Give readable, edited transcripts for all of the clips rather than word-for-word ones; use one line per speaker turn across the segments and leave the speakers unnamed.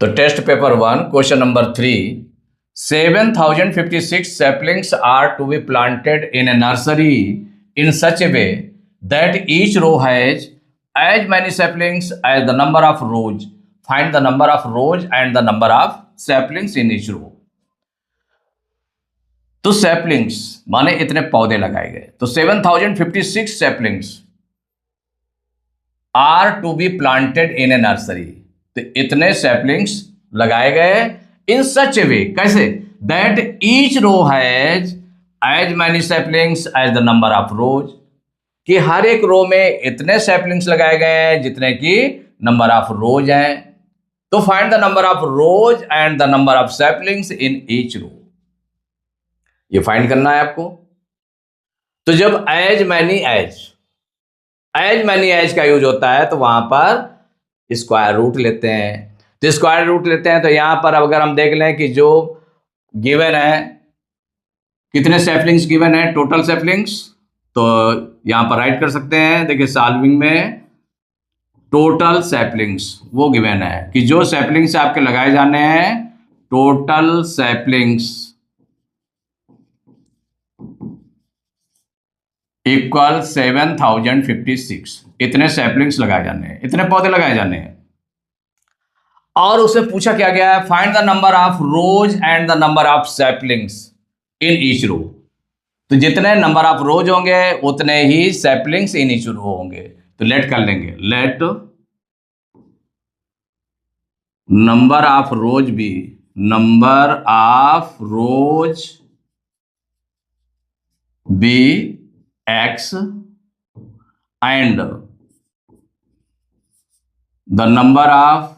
तो test paper 1 question number 3, 7056 saplings are to be planted in a nursery in such a way that each row has as many saplings as the number of rows. Find the number of rows and the number of saplings in each row. तो saplings माने इतने पौधे लगाए गए, तो 7056 saplings are to be planted in a nursery. तो इतने saplings लगाए गए इन सच ए वे, कैसे, that each row has as many saplings as the number of rows, कि हर एक रो में इतने सैपलिंग्स लगाए गए हैं जितने की नंबर ऑफ रोज हैं। तो find the number of rows and the number of saplings in each row, ये फाइंड करना है आपको। तो जब एज मैनी एज का यूज होता है तो वहां पर स्क्वायर रूट लेते हैं। तो स्क्वायर रूट लेते हैं तो यहां पर अगर हम देख लें कि जो गिवन है, कितने सैपलिंग्स गिवन है, टोटल सैपलिंग्स, तो यहां पर राइट कर सकते हैं। देखिए सॉल्विंग में टोटल सैपलिंग्स वो गिवन है कि जो सैपलिंग्स आपके लगाए जाने हैं, टोटल सैपलिंग्स इक्वल 7056, इतने सैपलिंग्स लगाए जाने हैं, इतने पौधे लगाए जाने हैं। और उससे पूछा क्या गया है, find the number of rows and the number of saplings in each row. तो जितने नंबर ऑफ रोज होंगे उतने ही सैपलिंग्स इन ईच रो होंगे। तो लेट कर लेंगे, लेट नंबर ऑफ रोज भी, number of rows be x and the number of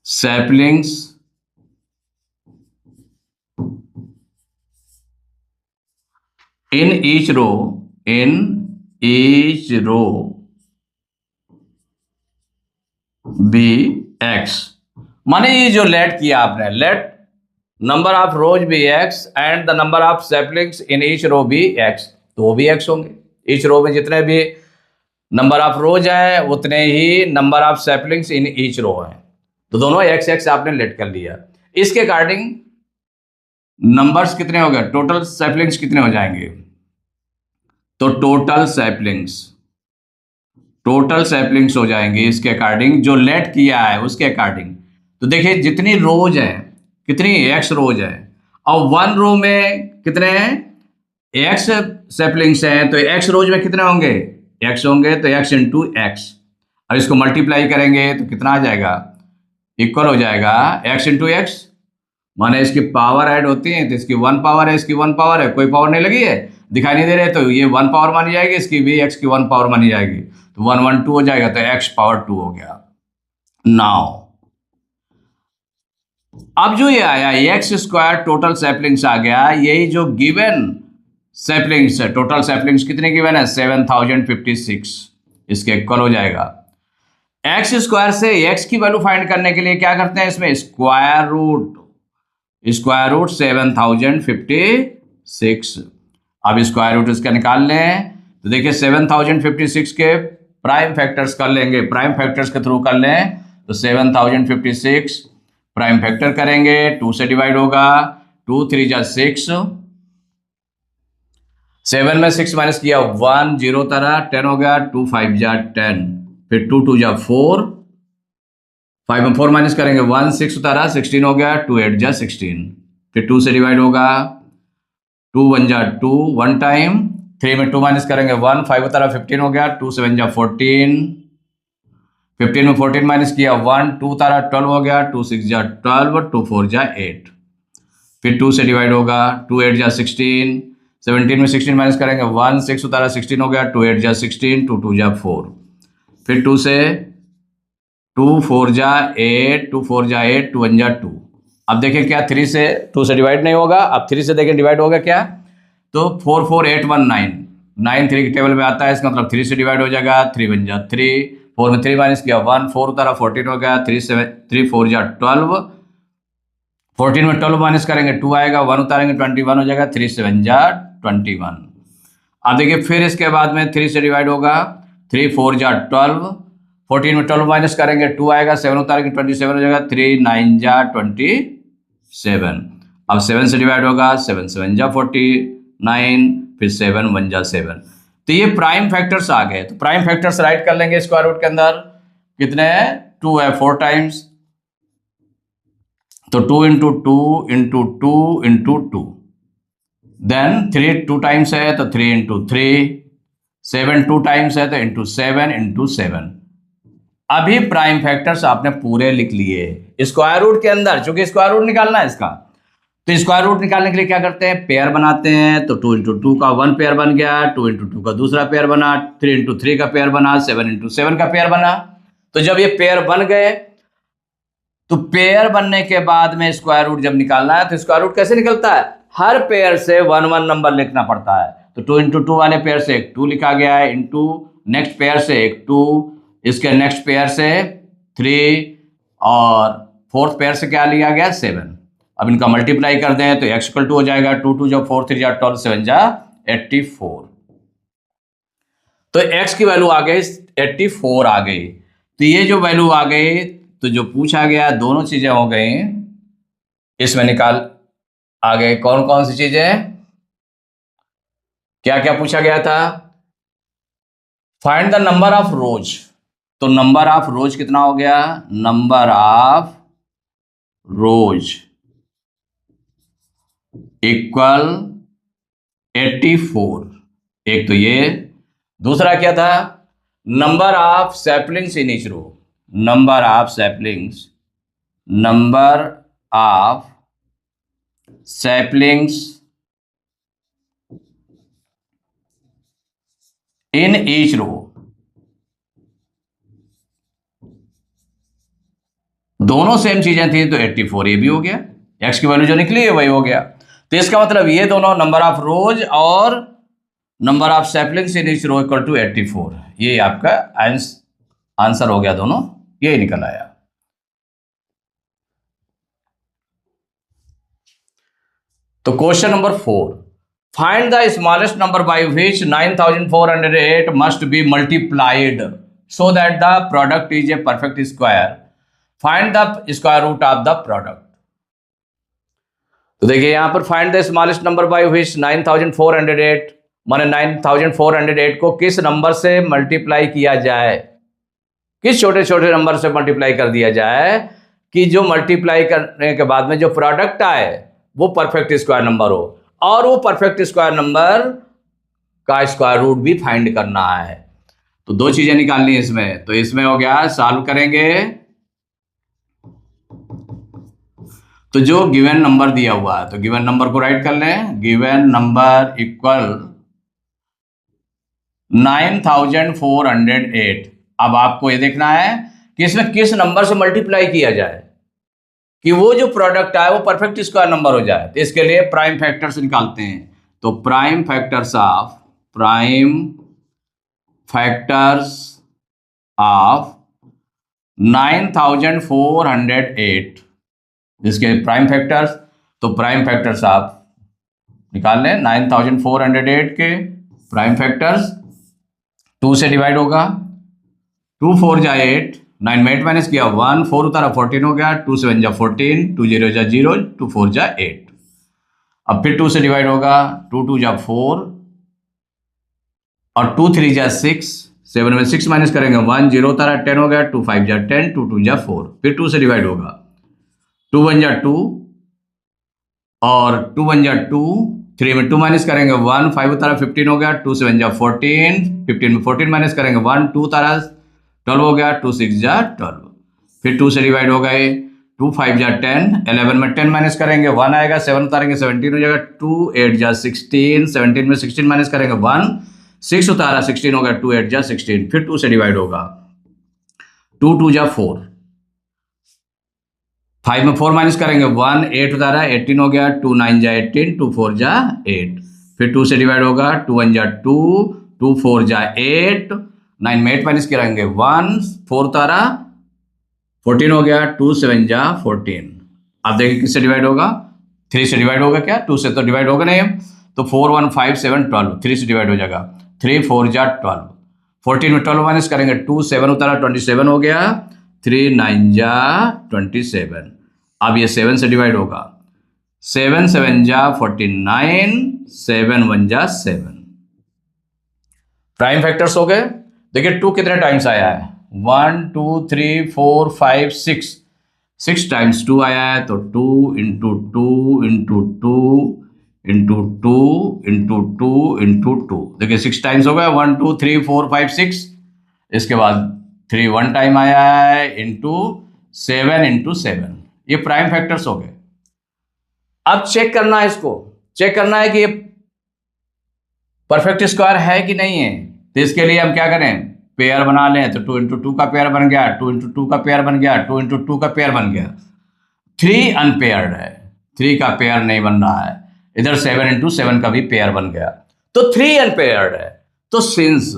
saplings in each row be x। माने ये जो लेट किया आपने, लेट नंबर ऑफ रोज भी x and the number of saplings in each row भी x, तो वो भी x होंगे। ईच रो में जितने भी नंबर ऑफ रोज है उतने ही number of saplings in each row है। तो दोनों x आपने लेट कर लिया। इसके अकॉर्डिंग नंबर्स कितने हो गए, टोटल सैपलिंग्स कितने हो जाएंगे। तो टोटल सैपलिंग्स हो जाएंगे इसके अकॉर्डिंग, जो लेट किया है उसके अकॉर्डिंग। तो देखिए जितनी रोज है, कितनी x रोज है, और वन रो में कितने x सैपलिंग्स हैं, तो x रोज में कितने होंगे, x होंगे, तो x इंटू एक्स। अब इसको मल्टीप्लाई करेंगे तो कितना आ जाएगा, इक्वल हो जाएगा x इंटू एक्स। माने इसकी पावर ऐड होती है तो इसकी 1 पावर है, इसकी 1 पावर है, कोई पावर नहीं लगी है, दिखाई नहीं दे रहे, तो ये 1 पावर मानी जाएगी, इसकी भी x की 1 पावर मानी जाएगी, तो 1 1 2 हो जाएगा, तो x पावर 2 हो गया। नाउ अब जो ये आया एक्स स्क्वायर टोटल सैपलिंग्स आ गया, यही जो गिवन सैपलिंग्स है, टोटल सैपलिंग्स कितने गिवन है, 7056, इसके इक्वल हो जाएगा। एक्स स्क्वायर से एक्स की वैल्यू फाइंड करने के लिए क्या करते हैं, इसमें स्क्वायर रूट 7056। अब स्क्वायर रूट इसका निकाल लें, तो देखिए 7056 के प्राइम फैक्टर्स कर लेंगे, प्राइम फैक्टर्स के थ्रू कर लें, तो 7056 प्राइम फैक्टर करेंगे, 2 से डिवाइड होगा, 2 3 जा 6, 7 में 6 माइनस किया 1 0 तरह 10 हो गया, 2 5 जा 10, फिर 2 2 जा 4, 5 में 4 माइनस करेंगे 1 6 तरह 16 हो गया, 2 8 जा 16, फिर 2 से डिवाइड होगा, 2 1 जा 2 1 टाइम, 3 में 2 माइनस करेंगे 1 5 तरह 15 हो गया, 2 7 जा 14, 15 में 14 माइनस किया 1 2 तारा 12 हो गया, 2 6 जा 12, 2 4 जा 8, फिर 2 से डिवाइड होगा, 2 8 जा 16, 17 में 16 माइनस करेंगे 1 6 तारा 16 हो गया, 2 8 जा 16, 2 2 जा 4, फिर 2 से 2 4 जा 8, 2 4 जा 8, 2 1 जा 2। अब देखें क्या 3 से 2 से डिवाइड नहीं होगा, अब 3 से देखें डिवाइड होगा क्या, तो 4 4 8 1 9, 9 3 के टेबल में आता है, इसका मतलब 3 से डिवाइड हो जाएगा, 3 1 जा 3, 4 में 3 माइनस किया 1 4 उतारा 14 हो गया, 3 4 जा 12, 14 में 12 माइनस करेंगे 2 आएगा, 1 उतारेंगे 21 हो जाएगा, 3 7 जा 21। अब देखिए फिर इसके बाद में 3 से डिवाइड होगा, 3 4 जा 12, 14 में 12 माइनस करेंगे 2 आएगा, 7 उतारेंगे 27 हो जाएगा, 3 9 जा 27। अब 7 से डिवाइड होगा, 7 7 जा 49, फिर 7 1 जा 7। तो ये प्राइम फैक्टर्स आ गए। तो प्राइम फैक्टर्स राइट कर लेंगे स्क्वायर रूट के अंदर, कितने हैं 2 है 4 टाइम्स, तो 2 into 2 into 2 into 2, then 3 2 times है तो 3 इंटू 3, 7 2 टाइम्स है तो इंटू 7 इंटू 7। अभी प्राइम फैक्टर्स आपने पूरे लिख लिए स्क्वायर रूट के अंदर, चूंकि स्क्वायर रूट निकालना है इसका। तो स्क्वायर रूट निकालने के लिए क्या करते हैं, पेयर बनाते हैं। तो 2 इंटू 2 का 1 पेयर बन गया, 2 इंटू 2 का दूसरा पेयर बना, 3 इंटू 3 का पेयर बना, 7 इंटू 7 का पेयर बना। तो जब ये पेयर बन गए तो पेयर बनने के बाद में स्क्वायर रूट जब निकालना है तो स्क्वायर रूट कैसे निकलता है, हर पेयर से 1 1 नंबर लिखना पड़ता है। तो 2 इंटू 2 वाले पेयर से एक 2 लिखा गया है, इंटू नेक्स्ट पेयर से एक 2, इसके नेक्स्ट पेयर से 3, और फोर्थ पेयर से क्या लिया गया 7। अब इनका मल्टीप्लाई कर दें तो x इक्वल टू हो जाएगा 2 2 जा 4 3 जा 12 7 जा 84। तो x की वैल्यू आ गई 84 आ गई। तो ये जो वैल्यू आ गई, तो जो पूछा गया दोनों चीजें हो गई इसमें निकाल आ गए। कौन कौन सी चीजें, क्या क्या पूछा गया था, फाइंड द नंबर ऑफ रोज। तो नंबर ऑफ रोज कितना हो गया, नंबर ऑफ रोज इक्वल 84, एक तो ये। दूसरा क्या था, number of saplings in each row, number of saplings, number of saplings in each row, दोनों सेम चीजें थी तो 84 ये भी हो गया, x की वैल्यू जो निकली है वही हो गया। तो इसका मतलब ये दोनों नंबर ऑफ रोज और number of saplings in each row equal to 84, ये आपका आंसर हो गया, दोनों ये निकल आया। तो question number 4, find the smallest number by which 9408 must be multiplied so that the product is a perfect square, find the square root of the product. तो देखिए यहां पर find the smallest number by which 9408, माने 9408 को किस number से multiply किया जाए, किस छोटे छोटे नंबर से मल्टीप्लाई कर दिया जाए कि जो मल्टीप्लाई करने के बाद में जो प्रोडक्ट आए वो परफेक्ट स्क्वायर नंबर हो, और वो परफेक्ट स्क्वायर नंबर का स्क्वायर रूट भी फाइंड करना है। तो दो चीजें निकालनी है इसमें। तो इसमें हो गया, सॉल्व करेंगे तो जो गिवन नंबर दिया हुआ है तो गिवन नंबर को राइट कर लें, गिवन नंबर इक्वल 9408। अब आपको ये देखना है कि इसमें किस नंबर से मल्टीप्लाई किया जाए कि वो जो प्रोडक्ट आए वो परफेक्ट स्क्वायर नंबर हो जाए। तो इसके लिए प्राइम फैक्टर्स निकालते हैं। तो प्राइम फैक्टर्स ऑफ 9408, इसके प्राइम फैक्टर्स, तो प्राइम फैक्टर्स आप निकाल लें। 9408 के प्राइम फैक्टर्स 2 से डिवाइड होगा, 2 4 जा 8, 9 में 8 माइनस किया 1, 4 उतारा 14 हो गया, 2 7 जा 14, 2 0 जा 0, 2 4 जा 8। अब फिर 2 से डिवाइड होगा, 2 2 जा 4 और 2 3 जा 6, 7 में 6 माइनस करेंगे 1, 0 उतारा 10 हो गया, 2 5 जा 10, 2 2 जा 4। फिर 2 से डिवाइड होगा, 2 1 जा 2 और 2 1 जा 2, 3 में 2 माइनस करेंगे 1, 5 उतारा 15 हो गया, 2 7 जा 14, 15 में 14 माइनस करेंगे 1, 2 उतारा 12 हो गया, 2 6 जा 12। फिर 2 से डिवाइड हो गए, 2 5 जा 10, 11 में 10 माइनस करेंगे 1 आएगा, 7 उतारेंगे 17 हो जाएगा, 2 8 जा 16, 17 में 16 माइनस करेंगे 1, 6 उतारा 16 हो गया, 2 8 जा 16। फिर 2 से डिवाइड होगा, 2 2 जा 4, 5 में 4 माइनस करेंगे 1, 8 उतारा 18 हो गया, 2 9 जा 18, 2 4 जा 8। फिर 2 से डिवाइड होगा, 2 1 जा 2, 2 4 जा 8, 9 में 8 माइनस करेंगे 1, 4 उतारा 14 हो गया, 2 7 जा 14। अब देखिए किससे डिवाइड होगा, 3 से डिवाइड होगा क्या, 2 से तो डिवाइड होगा नहीं। तो 4 1 5 7 12, 3 से डिवाइड हो जाएगा, 3 4 जा 12, 14 में 12 माइनस करेंगे, 2 7 उतारा 27 हो गया, 3 9 जा 27। अब ये 7 से डिवाइड होगा, 7 7 जा 49, 7 1 जा 7। प्राइम फैक्टर्स हो गए। देखिए 2 कितने टाइम्स आया है, 1 2 3 4 5 6, 6 टाइम्स 2 आया है, तो 2 into 2 into 2 into 2 into 2 into 2। देखिए 6 टाइम्स हो गया, 1 2 3 4 5 6। इसके बाद 3 1 टाइम आया है, इंटू 7 इंटू 7। ये प्राइम फैक्टर्स हो गए। अब चेक करना है, इसको चेक करना है कि ये परफेक्ट स्क्वायर है कि नहीं है। तो इसके लिए हम क्या करें, पेयर बना लें। तो 2 इंटू 2 का पेयर बन गया, 2 इंटू 2 का पेयर बन गया, 2 इंटू 2 का पेयर बन गया। 3 अनपेयर्ड है, 3 का पेयर नहीं बन रहा है। इधर 7 इंटू 7 का भी पेयर बन गया, तो 3 अनपेयर्ड है। तो सिंस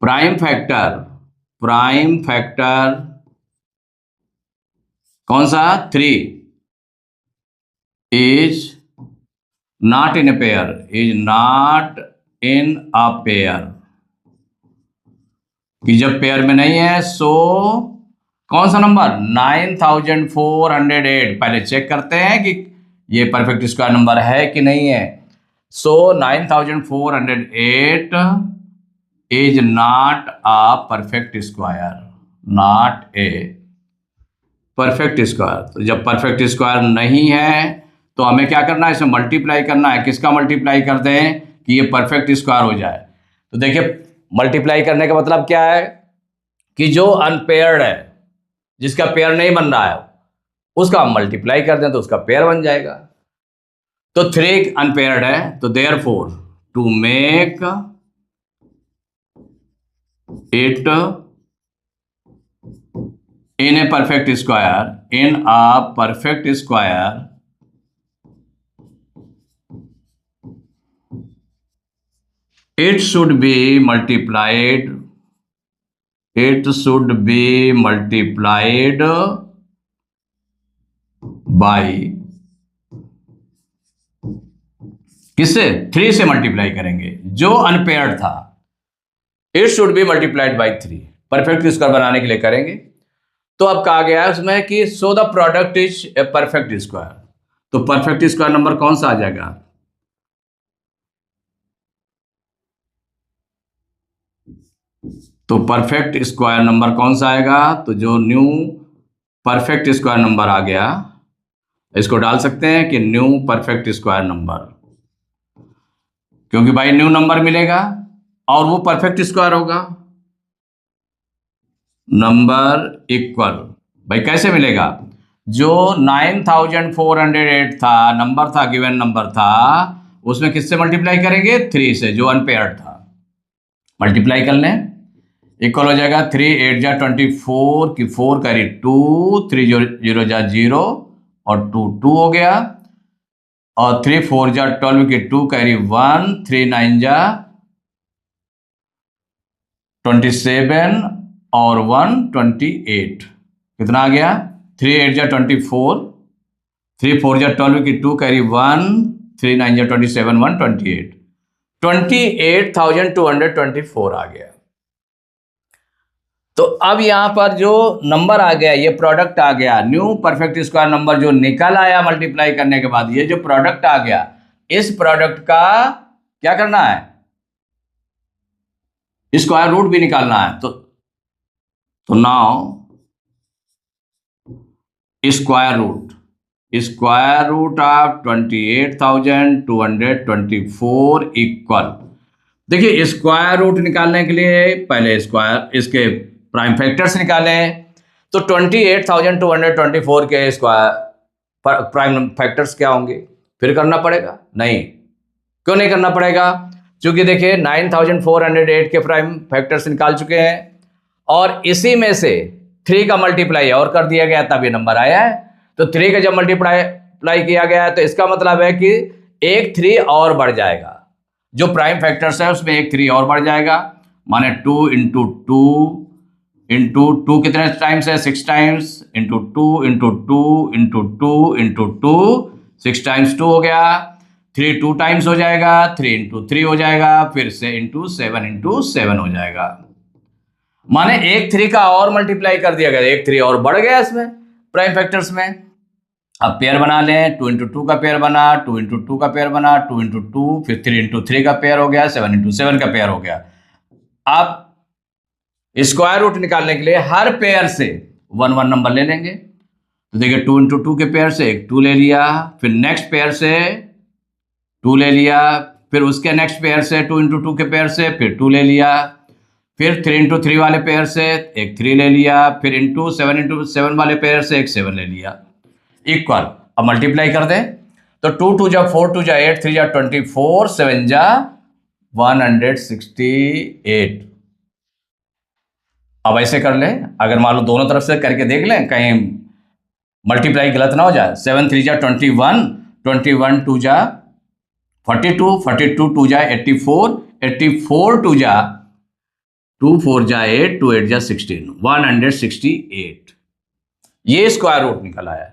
प्राइम फैक्टर कौन सा, 3 is not in a pair, is not in a pair, कि जब पेयर में नहीं है, सो कौन सा नंबर 9408। पहले चेक करते हैं कि ये परफेक्ट स्क्वायर नंबर है कि नहीं है। सो 9408 is not a perfect square, not a perfect square. तो जब परफेक्ट स्क्वायर नहीं है तो हमें क्या करना है, इसे मल्टीप्लाई करना है। किसका मल्टीप्लाई करते हैं कि ये परफेक्ट स्क्वायर हो जाए। तो देखिए मल्टीप्लाई करने का मतलब क्या है कि जो अनपेयर्ड है, जिसका पेयर नहीं बन रहा है, उसका हम मल्टीप्लाई कर दें तो उसका पेयर बन जाएगा। तो 3 अनपेयर्ड है, तो therefore to make it in a perfect square, in a perfect square, it should be multiplied by किससे, 3 से मल्टीप्लाई करेंगे। जो अनपेयर्ड था, it should be multiplied by 3, perfect square बनाने के लिए करेंगे। तो अब कहा गया है उसमें कि so the product is a perfect square. तो परफेक्ट स्क्वायर नंबर कौन सा आ जाएगा, तो परफेक्ट स्क्वायर नंबर कौन सा आएगा, तो जो न्यू परफेक्ट स्क्वायर नंबर आ गया, इसको डाल सकते हैं कि न्यू परफेक्ट स्क्वायर नंबर, क्योंकि भाई न्यू नंबर मिलेगा और वो परफेक्ट स्क्वायर होगा। नंबर इक्वल, भाई कैसे मिलेगा, जो 9408 था, नंबर था, गिवन नंबर था, उसमें किससे मल्टीप्लाई करेंगे, 3 से, जो अनपेयर्ड था। मल्टीप्लाई कर लें, इक्वल हो जाएगा 3 8 जा 24 की 4 कैरी 2, 3 0 जा 0 और 2 2 हो गया, और 3 4 जा 12 की 2 कैरी 1, 3 9 जा 27 और 1 28। कितना आ गया, 3 8 जा 24, 3 4 जा 12 की 2 कैरी 1, 3 9 जा 27 1 28, 28,224 आ गया। तो अब यहां पर जो नंबर आ गया, ये प्रोडक्ट आ गया, न्यू परफेक्ट स्क्वायर नंबर जो निकल आया मल्टीप्लाई करने के बाद, ये जो प्रोडक्ट आ गया, इस प्रोडक्ट का क्या करना है, स्क्वायर रूट भी निकालना है। तो now square root of 28,224 equal, देखिए स्क्वायर रूट निकालने के लिए पहले स्क्वायर इसके प्राइम फैक्टर्स निकालें। तो 28,224 के स्क्वायर प्राइम फैक्टर्स क्या होंगे, फिर करना पड़ेगा, नहीं क्यों नहीं करना पड़ेगा, क्योंकि देखिए 9408 के प्राइम फैक्टर्स निकाल चुके हैं और इसी में से 3 का मल्टीप्लाई और कर दिया गया, तब ये नंबर आया है। तो 3 का जब मल्टीप्लाई किया गया है, तो इसका मतलब है कि एक 3 और बढ़ जाएगा, जो प्राइम फैक्टर्स है उसमें एक 3 और बढ़ जाएगा, माने 2 इंटू 2 कितने टाइम्स है, 6 times, into 2 into 2 into 2 into 2, 6 times 2 हो गया, 3 2 टाइम्स हो जाएगा, 3 इंटू 3 हो जाएगा, फिर से इंटू 7 हो जाएगा। माने एक 3 का और मल्टीप्लाई कर दिया गया, एक 3 और बढ़ गया इसमें प्राइम फैक्टर्स में। अब पेयर बना लें, 2 इंटू 2 का पेयर बना, 2 इंटू 2 का पेयर बना, 2 इंटू 2, फिर 3 इंटू 3 का पेयर हो गया, 7 इंटू 7 का पेयर हो गया। अब स्क्वायर रूट निकालने के लिए हर पेयर से 1 1 नंबर ले लेंगे। तो देखिए 2 इंटू 2 के पेयर से एक 2 ले लिया, फिर नेक्स्ट पेयर से 2 ले लिया, फिर उसके नेक्स्ट पेयर से 2 इंटू 2 के पेयर से फिर 2 ले लिया, फिर 3 इंटू 3 वाले पेयर से एक 3 ले लिया, फिर इंटू 7 वाले पेयर से एक 7 ले लिया, इक्वल। अब मल्टीप्लाई कर दें तो 2 2 जा 4 2 जा 8 3 जा 24 7 जा 168। अब ऐसे कर लें, अगर मान लो दोनों तरफ से करके देख लें कहीं मल्टीप्लाई गलत ना हो जाए। 7 3 जा 21, 21 2 जा 42, 42 2 जा 84, 84 2 जा 2 4 जा 8, 2 8 जा 16, 168। ये स्क्वायर रूट निकल आया।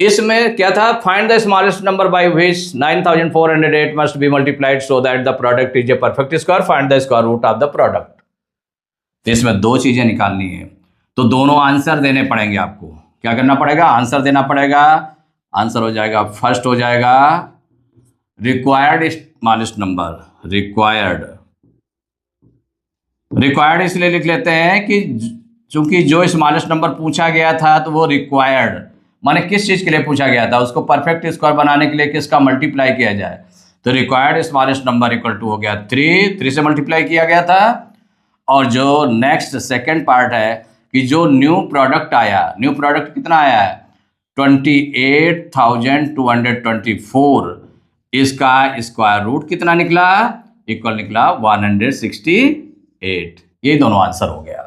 इसमें क्या था, find the smallest number by which 9408 must be multiplied so that the product is a perfect square, find the square root of the product. तो इसमें दो चीजें निकालनी है, तो दोनों आंसर देने पड़ेंगे आपको। क्या करना पड़ेगा, आंसर देना पड़ेगा। आंसर हो जाएगा, फर्स्ट हो जाएगा रिक्वायर्ड स्मॉलेस्ट नंबर। रिक्वायर्ड इसलिए लिख लेते हैं कि चूंकि जो स्मॉलेस्ट नंबर पूछा गया था तो वो रिक्वायर्ड माने किस चीज के लिए पूछा गया था, उसको परफेक्ट स्क्वायर बनाने के लिए किसका मल्टीप्लाई किया जाए। तो required smallest number equal to हो गया 3 से मल्टीप्लाई किया गया था। और जो नेक्स्ट सेकंड पार्ट है कि जो न्यू प्रोडक्ट आया, न्यू प्रोडक्ट कितना आया है 28,224, इसका स्क्वायर रूट कितना निकला, इक्वल निकला 168। ये दोनों आंसर हो गया।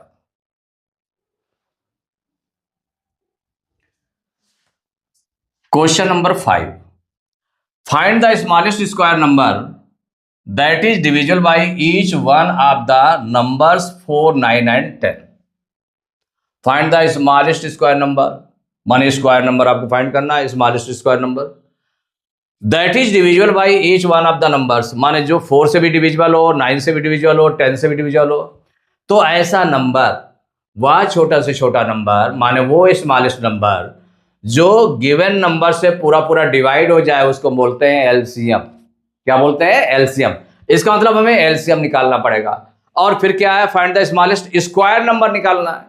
Question number 5, find the smallest square number that is divisible by each one of the numbers 4 9 and 10। find the smallest square number माने स्क्वायर नंबर आपको फाइंड करना है, smallest square number that is divisible by each one of the numbers माने जो 4 से भी divisible हो, 9 से भी डिविजिबल हो, 10 से भी डिविजिबल हो। तो ऐसा नंबर, वह छोटा से छोटा नंबर माने वो स्मॉलेस्ट नंबर जो गिवन नंबर से पूरा पूरा डिवाइड हो जाए उसको बोलते हैं एलसीएम। क्या बोलते हैं, एलसीएम। इसका मतलब हमें एलसीएम निकालना पड़ेगा। और फिर क्या है, find the smallest square number निकालना है।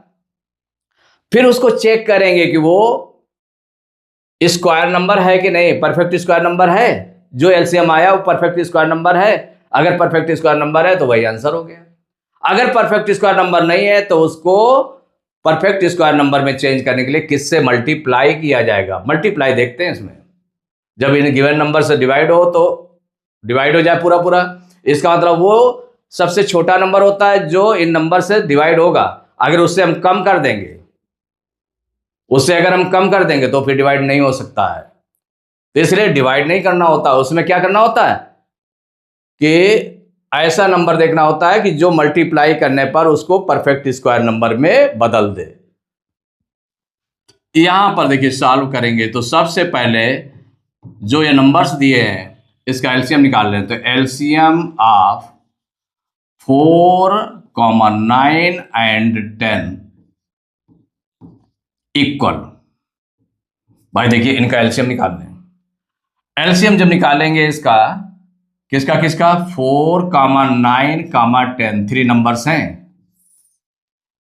फिर उसको चेक करेंगे कि वो स्क्वायर नंबर है कि नहीं, परफेक्ट स्क्वायर नंबर है, जो एलसीएम आया वो परफेक्ट स्क्वायर नंबर है। अगर परफेक्ट स्क्वायर नंबर है तो वही आंसर हो गया। अगर परफेक्ट स्क्वायर नंबर नहीं है तो उसको परफेक्ट स्क्वायर नंबर में चेंज करने के लिए किससे मल्टीप्लाई किया जाएगा। मल्टीप्लाई देखते हैं इसमें, जब इन गिवन नंबर से डिवाइड हो तो डिवाइड हो जाए पूरा पूरा, इसका मतलब वो सबसे छोटा नंबर होता है जो इन नंबर से डिवाइड होगा। अगर उससे हम कम कर देंगे, उससे अगर हम कम कर देंगे तो फिर डिवाइड नहीं हो सकता है। तो इसलिए डिवाइड नहीं करना होता, उसमें क्या करना होता है कि ऐसा नंबर देखना होता है कि जो मल्टीप्लाई करने पर उसको परफेक्ट स्क्वायर नंबर में बदल दे। यहां पर देखिए सॉल्व करेंगे तो सबसे पहले जो ये नंबर्स दिए हैं इसका एलसीएम निकाल लें। तो एलसीएम ऑफ 4, 9 एंड 10 इक्वल, भाई देखिए इनका एलसीएम निकाल लें। एलसीएम जब निकालेंगे इसका किसका 4, 9, 10 3 नंबर्स हैं।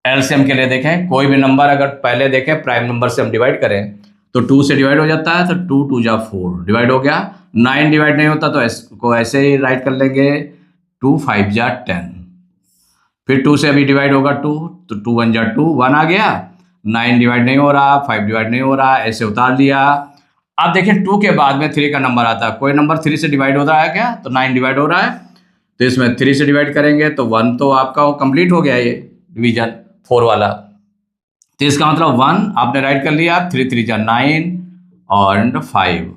एलसीएम के लिए देखें, कोई भी नंबर अगर पहले देखें प्राइम नंबर से हम डिवाइड करें तो 2 से डिवाइड हो जाता है, तो 2 2 जा 4 डिवाइड हो गया। 9 डिवाइड नहीं होता तो इसको ऐसे ही राइट कर लेंगे, 2 5 जा 10, फिर 2 से अभी डिवाइड होगा 2, तो 2 1 जा 2 1 आ गया। 9 डिवाइड नहीं हो रहा, 5 डिवाइड नहीं हो रहा, ऐसे उतार लिया। अब देखिए 2 के बाद में 3 का नंबर आता है, कोई नंबर 3 से डिवाइड हो रहा है क्या, तो 9 डिवाइड हो रहा है, तो इसमें 3 से डिवाइड करेंगे तो 1 तो आपका वो कंप्लीट हो गया ये डिवीजन 4 वाला। तो इसका मतलब 1 आपने राइट कर लिया, 3 3 जा 9 और 5।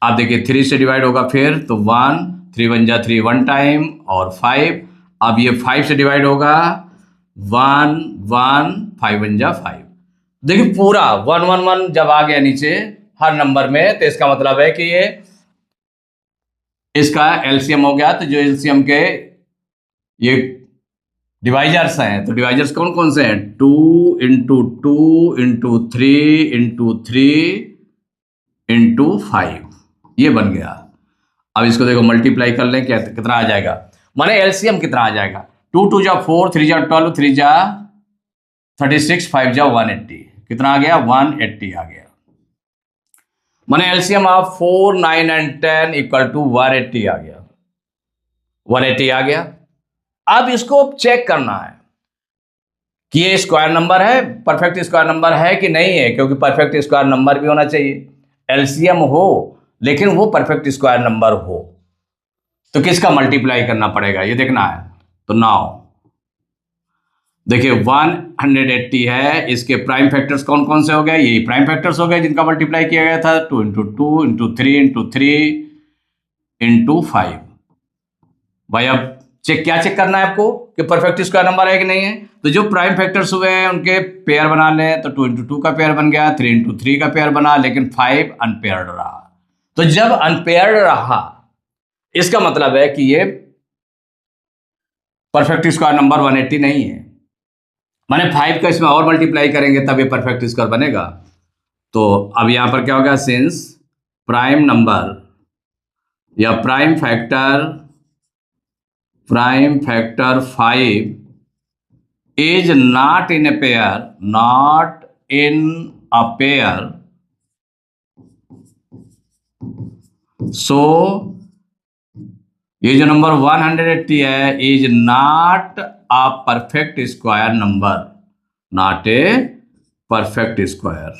आप देखिए 3 से डिवाइड होगा फिर तो 1, 3 1 जा 3 1 टाइम और 5। अब ये 5 से डिवाइड होगा 1 1 5 1 जा 5। देखिए पूरा 1 1 1 जब आ गया नीचे हर नंबर में, तो इसका मतलब है कि ये इसका एलसीएम हो गया। तो जो एलसीएम के ये डिवाइजर्स हैं, तो डिवाइजर्स कौन कौन से हैं? 2 इंटू 2 इंटू 3 इंटू 3 इंटू 5, ये बन गया। अब इसको देखो मल्टीप्लाई कर लें, क्या कितना आ जाएगा, माने एलसीएम कितना आ जाएगा? 2 2 जा 4, 3 जा 12, 3 जा 36, 5 जा 180, कितना आ गया? 180 आ गया। माने LCM of 4, 9 and 10 equal to 180 आ गया। 180 आ गया। अब इसको चेक करना है कि ये स्क्वायर नंबर है, परफेक्ट स्क्वायर नंबर है कि नहीं है, क्योंकि परफेक्ट स्क्वायर नंबर भी होना चाहिए, एलसीएम हो लेकिन वो परफेक्ट स्क्वायर नंबर हो। तो किसका मल्टीप्लाई करना पड़ेगा ये देखना है। तो नाउ देखिए 180 है, इसके प्राइम फैक्टर्स कौन कौन से हो गए? यही प्राइम फैक्टर्स हो गए जिनका मल्टीप्लाई किया गया था। 2 इंटू 2 इंटू 3 इंटू 3 इंटू 5। भाई अब क्या चेक करना है आपको कि परफेक्ट स्क्वायर नंबर है कि नहीं है? तो जो प्राइम फैक्टर्स हुए हैं उनके पेयर बना लें। तो 2 इंटू 2 का पेयर बन गया, 3 इंटू 3 का पेयर बना, लेकिन 5 अनपेयर्ड रहा। तो जब अनपेयर्ड रहा इसका मतलब है कि ये परफेक्ट स्क्वायर नंबर 180 नहीं है। माने 5 का इसमें और मल्टीप्लाई करेंगे तब ये परफेक्ट स्क्वायर बनेगा। तो अब यहां पर क्या होगा? सिंस प्राइम नंबर या prime factor 5 is not in a pair, so ये जो नंबर 180 है is not a perfect square number, not a perfect square,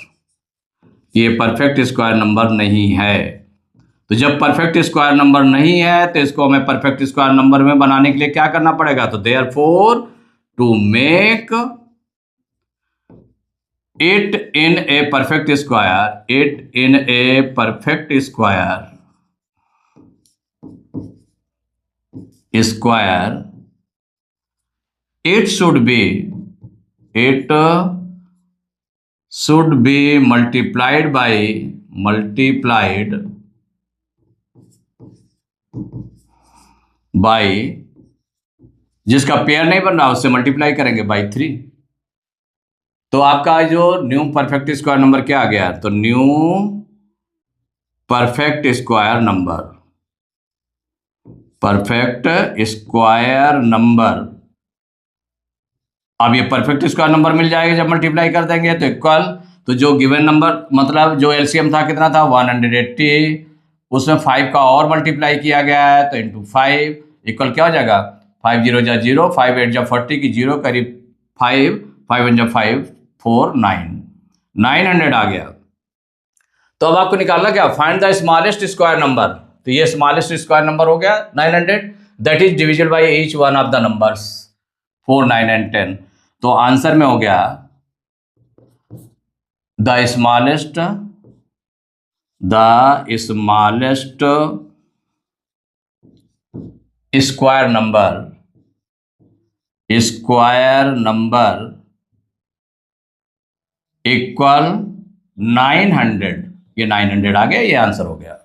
ये परफेक्ट स्क्वायर नंबर नहीं है। तो जब परफेक्ट स्क्वायर नंबर नहीं है तो इसको हमें परफेक्ट स्क्वायर नंबर में बनाने के लिए क्या करना पड़ेगा? तो therefore to make it in a perfect square, it should be multiplied by जिसका पेयर नहीं बन रहा उससे मल्टीप्लाई करेंगे बाई 3। तो आपका जो न्यू परफेक्ट स्क्वायर नंबर क्या आ गया? तो न्यू परफेक्ट स्क्वायर नंबर, अब ये परफेक्ट स्क्वायर नंबर मिल जाएगा जब मल्टीप्लाई कर देंगे तो इक्वल, तो जो गिवन नंबर मतलब जो एलसीएम था कितना था? 180, उसमें 5 का और मल्टीप्लाई किया गया है तो इंटू 5 इक्वल क्या हो जाएगा? 5 0 जा 0, 5 8 जा 40 की 0 करीब 5, 5 1 जा 5 4 900 आ गया। तो अब आपको निकालना क्या? Find the smallest square number. तो ये स्मॉलेस्ट स्क्वायर नंबर हो गया 900, that is divisible by each one of the numbers 4 9 and 10। तो आंसर में हो गया the smallest square number equal 900। ये 900 आ गया, ये आंसर हो गया।